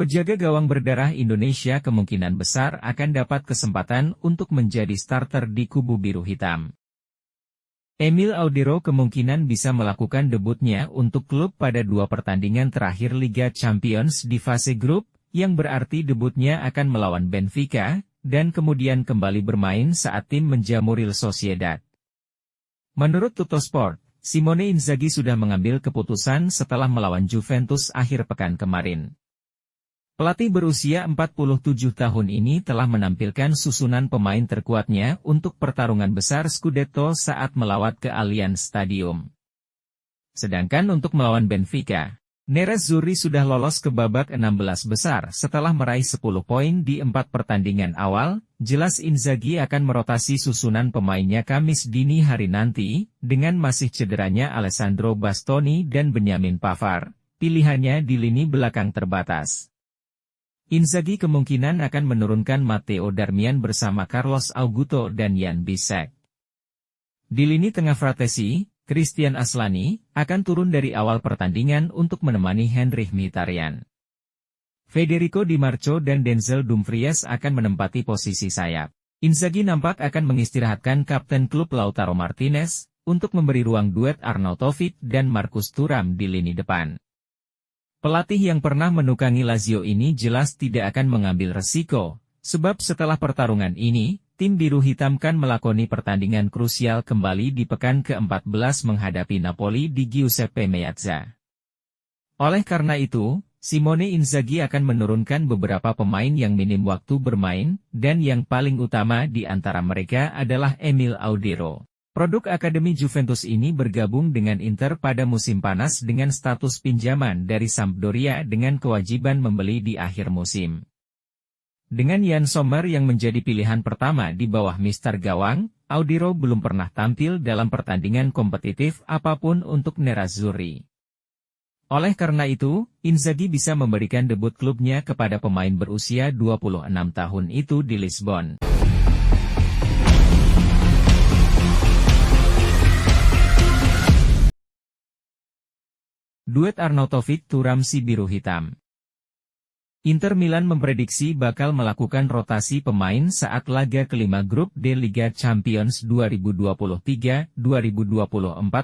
Penjaga gawang berdarah Indonesia kemungkinan besar akan dapat kesempatan untuk menjadi starter di kubu biru hitam. Emil Audero kemungkinan bisa melakukan debutnya untuk klub pada 2 pertandingan terakhir Liga Champions di fase grup, yang berarti debutnya akan melawan Benfica, dan kemudian kembali bermain saat tim menjamu Real Sociedad. Menurut Tuttosport, Simone Inzaghi sudah mengambil keputusan setelah melawan Juventus akhir pekan kemarin. Pelatih berusia 47 tahun ini telah menampilkan susunan pemain terkuatnya untuk pertarungan besar Scudetto saat melawat ke Allianz Stadium. Sedangkan untuk melawan Benfica, Nerazzurri sudah lolos ke babak 16 besar setelah meraih 10 poin di 4 pertandingan awal. Jelas Inzaghi akan merotasi susunan pemainnya Kamis dini hari nanti, dengan masih cederanya Alessandro Bastoni dan Benjamin Pavard, pilihannya di lini belakang terbatas. Inzaghi kemungkinan akan menurunkan Matteo Darmian bersama Carlos Augusto dan Jan Bisek. Di lini tengah Fratesi, Christian Aslani akan turun dari awal pertandingan untuk menemani Henrikh Mkhitaryan. Federico Di Marco dan Denzel Dumfries akan menempati posisi sayap. Inzaghi nampak akan mengistirahatkan kapten klub Lautaro Martinez, untuk memberi ruang duet Arnautovic dan Marcus Thuram di lini depan. Pelatih yang pernah menukangi Lazio ini jelas tidak akan mengambil resiko, sebab setelah pertarungan ini, tim biru hitam kan melakoni pertandingan krusial kembali di pekan ke-14 menghadapi Napoli di Giuseppe Meazza. Oleh karena itu, Simone Inzaghi akan menurunkan beberapa pemain yang minim waktu bermain, dan yang paling utama di antara mereka adalah Emil Audero. Produk Akademi Juventus ini bergabung dengan Inter pada musim panas dengan status pinjaman dari Sampdoria dengan kewajiban membeli di akhir musim. Dengan Jan Sommer yang menjadi pilihan pertama di bawah Mister Gawang, Audero belum pernah tampil dalam pertandingan kompetitif apapun untuk Nerazzurri. Oleh karena itu, Inzaghi bisa memberikan debut klubnya kepada pemain berusia 26 tahun itu di Lisbon. Duet Arnautovic-Thuram si biru hitam. Inter Milan memprediksi bakal melakukan rotasi pemain saat laga kelima grup D Liga Champions 2023-2024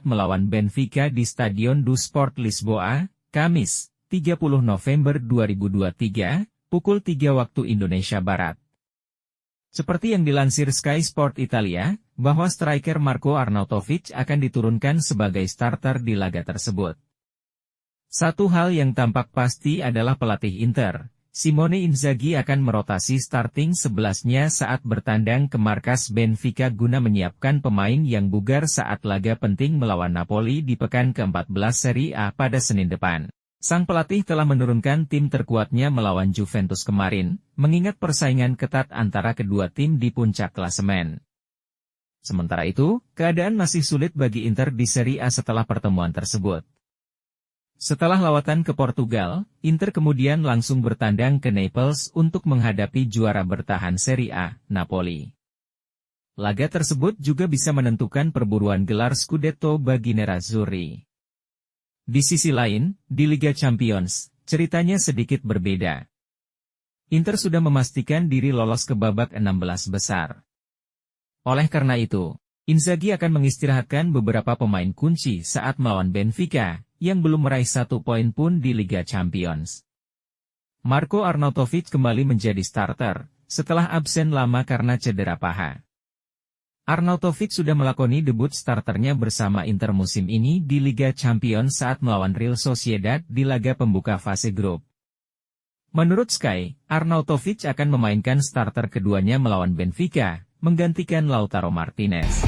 melawan Benfica di Stadion do Sport Lisboa, Kamis, 30 November 2023, pukul 3 waktu Indonesia Barat. Seperti yang dilansir Sky Sport Italia, bahwa striker Marco Arnautovic akan diturunkan sebagai starter di laga tersebut. Satu hal yang tampak pasti adalah pelatih Inter, Simone Inzaghi akan merotasi starting 11-nya saat bertandang ke markas Benfica guna menyiapkan pemain yang bugar saat laga penting melawan Napoli di pekan ke-14 Serie A pada Senin depan. Sang pelatih telah menurunkan tim terkuatnya melawan Juventus kemarin, mengingat persaingan ketat antara kedua tim di puncak klasemen. Sementara itu, keadaan masih sulit bagi Inter di Serie A setelah pertemuan tersebut. Setelah lawatan ke Portugal, Inter kemudian langsung bertandang ke Naples untuk menghadapi juara bertahan Serie A, Napoli. Laga tersebut juga bisa menentukan perburuan gelar Scudetto bagi Nerazzurri. Di sisi lain, di Liga Champions, ceritanya sedikit berbeda. Inter sudah memastikan diri lolos ke babak 16 besar. Oleh karena itu, Inzaghi akan mengistirahatkan beberapa pemain kunci saat melawan Benfica, yang belum meraih 1 poin pun di Liga Champions. Marco Arnautovic kembali menjadi starter, setelah absen lama karena cedera paha. Arnautovic sudah melakoni debut starternya bersama Inter musim ini di Liga Champions saat melawan Real Sociedad di laga pembuka fase grup. Menurut Sky, Arnautovic akan memainkan starter keduanya melawan Benfica, menggantikan Lautaro Martinez.